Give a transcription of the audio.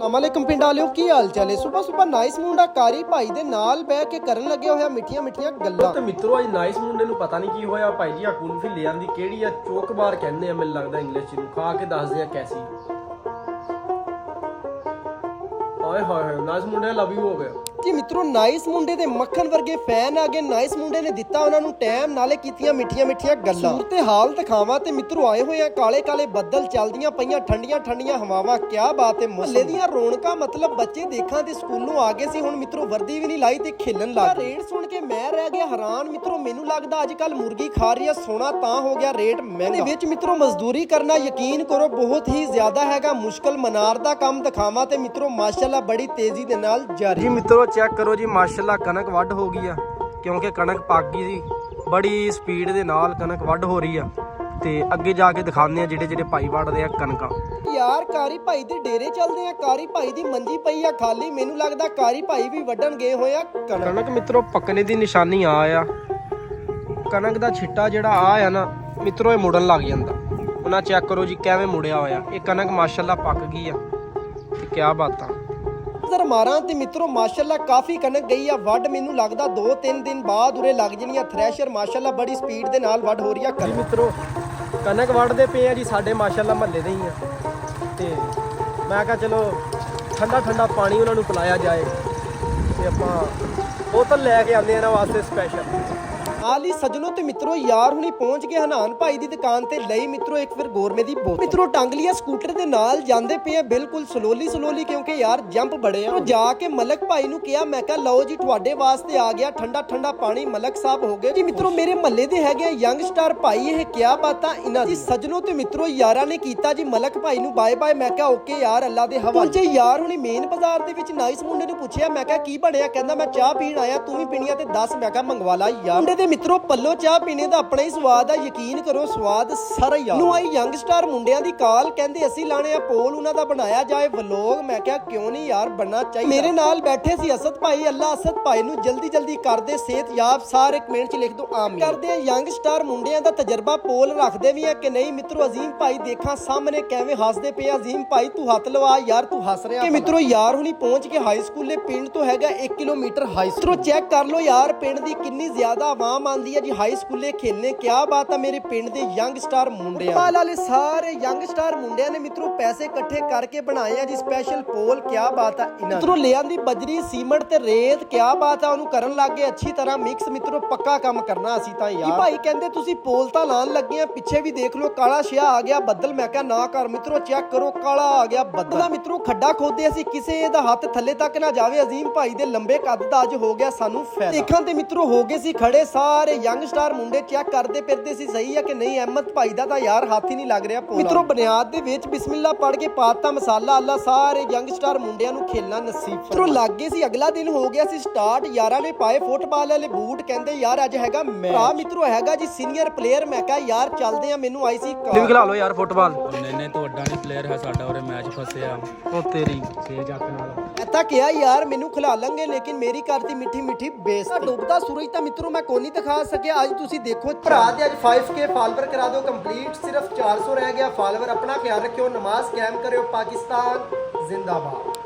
अस्सलामुअलैकुम पिंड वालिओ की हाल चाल है। सुबह सुबह नाइस मुंडा कारी भाई दे नाल बैठ के करन लगे होया मिठियां मिठियां गल्लां। ਤੇ ਮਿੱਤਰੋ ਅੱਜ ਨਾਈਸ ਮੁੰਡੇ ਨੂੰ ਪਤਾ ਨਹੀਂ ਕੀ ਹੋਇਆ ਭਾਈ ਜੀ ਆ ਕੁਲਫੀ ਲੈ ਆਂਦੀ ਕਿਹੜੀ ਆ ਚੋਕਬਾਰ ਕਹਿੰਦੇ ਆ ਮੈਨੂੰ ਲੱਗਦਾ ਇੰਗਲਿਸ਼ ਨੂੰ ਖਾ ਕੇ ਦੱਸਦੇ ਆ ਕੈਸੀ। ਹਾਏ ਹਾਏ ਨਾਈਸ ਮੁੰਡੇ ਲਵ ਯੂ ਹੋ ਗਿਆ जी मित्रों नाइस मुंडे दे मक्खन वर्गे फैन आ गए। नाइस मुंडे ने दिता उन्हां नूं टाइम नाले कीतियां मिठियां मिठियां गल्लां। सूरते हाल दिखावां ते मित्रों आए होए आ काले काले बदल चलदियां पईयां ठंडियां ठंडियां हवावां। क्या बात है मुहल्ले दीयां रौनकां मतलब बच्चे देखां ते स्कूलों आ गए सी। हुण मित्रों वर्दी भी नहीं लाई ते खेलन लग गए। रेट सुन के मैं रह गया हैरान मित्रों। मैनूं लगदा अजकल मुर्गी खा रही है सोना तां हो गया रेट महंगा। विच मित्रों मजदूरी करना यकीन करो बहुत ही ज्यादा हैगा मुश्किल। मनार दा काम दिखावां ते मित्रों माशाअल्लाह बड़ी तेजी दे नाल जारी। जी मित्रों चेक करो जी माशाअल्लाह कनक ਵੱਢ ਹੋ ਗਈ ਆ ਕਿਉਂਕਿ ਕਣਕ ਪੱਕ ਗਈ ਸੀ। ਬੜੀ ਸਪੀਡ ਦੇ ਨਾਲ ਕਣਕ ਵੱਢ ਹੋ ਰਹੀ ਆ ਤੇ ਅੱਗੇ ਜਾ ਕੇ ਦਿਖਾਉਂਦੇ ਆ ਜਿਹੜੇ ਜਿਹੜੇ ਭਾਈ ਵੱਢਦੇ ਆ ਕਣਕਾਂ। ਯਾਰ ਕਾਰੀ ਭਾਈ ਦੇ ਡੇਰੇ ਚੱਲਦੇ ਆ। ਕਾਰੀ ਭਾਈ ਦੀ ਮੰਜੀ ਪਈ ਆ ਖਾਲੀ। ਮੈਨੂੰ ਲੱਗਦਾ ਕਾਰੀ ਭਾਈ ਵੀ ਵੱਢਣ ਗਏ ਹੋਏ ਆ ਕਣਕ। ਮਿੱਤਰੋ ਪੱਕਣੇ ਦੀ ਨਿਸ਼ਾਨੀ ਆ ਕਣਕ ਦਾ ਛਿੱਟਾ ਜਿਹੜਾ ਆ ਨਾ ਮਿੱਤਰੋ ਇਹ ਮੁੜਨ ਲੱਗ ਜਾਂਦਾ। ਉਹਨਾਂ ਚੈੱਕ ਕਰੋ ਜੀ ਕਿਵੇਂ ਮੁੜਿਆ ਹੋਇਆ। ਇਹ ਕਣਕ ਮਾਸ਼ਾਅੱਲਾ ਪੱਕ ਗਈ ਆ ਤੇ ਕੀ ਬਾਤਾਂ। नजर मारा ते मित्रों माशाअल्लाह काफी कनक गई आ वड। मैनू लगदा 2-3 दिन बाद उरे लग जणियां थ्रैशर। माशाअल्लाह बड़ी स्पीड दे नाल वड हो रही आ। जी मित्रों कनक वढ़दे पे आ जी साडे माशाअल्लाह महल्ले दे ही आ ते मैं कहा चलो ठंडा ठंडा पानी उन्हां नूं पिलाया जाए ते आपां बोतल लैके आंदे इन्हां वास्ते स्पैशल। ਨਾਲ ਹੀ ਸੱਜਣੋ ਤੇ ਮਿੱਤਰੋ ਯਾਰ ਹੁਣੀ ਪਹੁੰਚ ਗਏ ਹਨਾਨ ਭਾਈ ਦੀ ਦੁਕਾਨ ਤੇ ਲਈ ਮਿੱਤਰੋ ਇੱਕ ਫਿਰ ਗੋਰਮੇ ਦੀ ਬੋਤਲ। ਮਿੱਤਰੋ ਟੰਗ ਲਿਆ ਸਕੂਟਰ ਦੇ ਨਾਲ ਜਾਂਦੇ ਪਏ ਆ ਬਿਲਕੁਲ ਸਲੋਲੀ ਕਿਉਂਕਿ ਯਾਰ ਜੰਪ ਬੜੇ ਆ। ਜਾ ਕੇ ਮਲਕ ਭਾਈ ਨੂੰ ਕਿਹਾ ਮੈਂ ਕਿਹਾ ਲਓ ਜੀ ਤੁਹਾਡੇ ਵਾਸਤੇ ਆ ਗਿਆ ਠੰਡਾ ਠੰਡਾ ਪਾਣੀ। ਮਲਕ ਸਾਹਿਬ ਹੋ ਗਏ ਜੀ ਮਿੱਤਰੋ ਮੇਰੇ ਮਹੱਲੇ ਦੇ ਹੈਗੇ ਆ ਯੰਗਸਟਰ ਭਾਈ। ਇਹ ਕਿਆ ਬਾਤਾਂ ਇਹਨਾਂ ਦੀ। ਸੱਜਣੋ ਤੇ ਮਿੱਤਰੋ ਯਾਰਾਂ ਨੇ ਕੀਤਾ ਜੀ ਮਲਕ ਭਾਈ ਨੂੰ ਬਾਏ ਬਾਏ। ਮੈਂ ਕਿਹਾ ਓਕੇ ਯਾਰ ਅੱਲਾ ਦੇ ਹਵਾਲੇ। ਪਹੁੰਚੇ ਯਾਰ ਹੁਣੀ ਮੇਨ ਬਾਜ਼ਾਰ ਦੇ ਵਿੱਚ। ਨਾਈਸ ਮੁੰਡੇ ਨੂੰ ਪੁੱਛਿਆ ਮੈਂ ਕਿਹਾ ਕੀ ਬਣਿਆ। ਕਹਿੰਦਾ ਮੈਂ ਚਾਹ ਪੀਣ ਆਇਆ ਤੂੰ ਵੀ ਪੀਣੀ ਆ ਤੇ 10 ਮੈਂ ਕਿਹਾ ਮੰਗਵਾ ਲਾ ਯਾਰ। ਮੁੰਡੇ ਦੇ ਮਿੱਤਰੋ ਪੱਲੋ ਚਾਹ ਪੀਣੇ ਦਾ ਆਪਣਾ ਹੀ ਸਵਾਦ ਆ ਯਕੀਨ ਕਰੋ ਸਵਾਦ ਸਾਰਾ ਹੀ ਆ। ਨੂੰ ਆਈ ਯੰਗਸਟਰ ਮੁੰਡਿਆਂ ਦੀ ਕਾਲ ਕਹਿੰਦੇ ਅਸੀਂ ਲਾਣੇ ਆ ਪੋਲ ਉਹਨਾਂ ਦਾ ਬਣਾਇਆ ਜਾਏ ਵਲੋਗ। ਮੈਂ ਕਿਹਾ ਕਿਉਂ ਨਹੀਂ ਯਾਰ ਬਣਨਾ ਚਾਹੀਦਾ। ਮੇਰੇ ਨਾਲ ਬੈਠੇ ਸੀ ਅਸਦ ਭਾਈ। ਅੱਲਾ ਅਸਦ ਭਾਈ ਨੂੰ ਜਲਦੀ ਜਲਦੀ ਕਰਦੇ ਸਿਹਤਯਾਬ। ਸਾਰੇ ਕਮੈਂਟ 'ਚ ਲਿਖ ਦਿਓ ਆਮੀਨ। ਕਰਦੇ ਆ ਯੰਗਸਟਰ ਮੁੰਡਿਆਂ ਦਾ ਤਜਰਬਾ ਪੋਲ ਰੱਖਦੇ ਵੀ ਆ ਕਿ ਨਹੀਂ ਮਿੱਤਰੋ। ਅਜ਼ੀਮ ਭਾਈ ਦੇਖਾਂ ਸਾਹਮਣੇ ਕਿਵੇਂ ਹੱਸਦੇ ਪਏ। ਅਜ਼ੀਮ ਭਾਈ ਤੂੰ ਹੱਥ ਲਵਾ ਯਾਰ ਤੂੰ ਹੱਸ ਰਿਹਾ ਕਿ ਮਿੱਤਰੋ ਯਾਰ ਹੁਣੀ ਪਹੁੰਚ ਕੇ ਹਾਈ ਸਕੂਲੇ ਪਿੰਡ ਤੋਂ ਹੈਗਾ 1 ਕਿਲੋਮੀਟਰ ਹਾਈ ਸਕੂਲ। ਚੈੱਕ ਕਰ ਲਓ ਯਾਰ ਪਿੰਡ ਦੀ ਕਿੰਨੀ ਜ਼ਿਆਦਾ ਆਵਾਮ ਆਂਦੀ ਹੈ ਜੀ ਹਾਈ ਸਕੂਲੇ ਖੇਲਣੇ। क्या बात है मेरे पिंड दे यंगस्टर मुंडे वाले सारे यंगस्टर मुंडिया ने मित्रों पैसे इकट्ठे करके बनाए हैं जी स्पेशल पोल। क्या बात है मित्रों ले आंदी बजरी सीमेंट ते रेत। क्या बात है उन्होंने करन लग गए अच्छी तरह मिक्स। मित्रों पक्का काम करना असी तां यार। भाई कहंदे तुसी पोल तां लान लगे हैं पिछे भी देख लो काला शिया आ गया बदल। मैं कहा ना कर मित्रों चेक करो काला आ गया बदल। मित्रों खड्डा खोदे असी किसे दा हथ थल्ले तक ना जावे। अजीम भाई दे लंबे कद दा अज हो गया सानू फायदा। देखां ते मित्रों हो गए सी खड़े सारे यंगस्टर मुंडे चेक करदे फिरदे सी सही है कि नहीं। अहमद भाई दा यार हाथ ही नहीं लग रहा। मित्रों बुनियाद दे विच बिस्मिल्लाह पढ़ के पाता मसाला अल्लाह सारे यंगस्टर मुंडियां नूं खेलना नसीब। मित्रों लग गए सी अगला दिन हो गया सी स्टार्ट। यारां ने पाए फुटबाल वाले बूट कहंदे यार अज हैगा मैच। मित्रों हैगा जी सीनियर प्लेयर। मैं कहा यार चलदे आ मैनू आई सी कॉल खिला लो यार फुटबाल। नहीं तो अड्डा नहीं प्लेयर है साडा और मैच फसिया ओ तेरी तेज हक नाल ऐसा किया यार मैनू खिला लेंगे लेकिन मेरी करती मिठी मिठी बेइज्जती। डुबदा सूरज तां मित्रों मैं कोई नहीं दिखा सकिया। आज तुसी देखो भरा दे अज 5K फॉलोवर करा दो कंप्लीट। सिर्फ 400 रह गया फॉलोवर। अपना ख्याल रखियो नमाज कायम करियो। पाकिस्तान जिंदाबाद।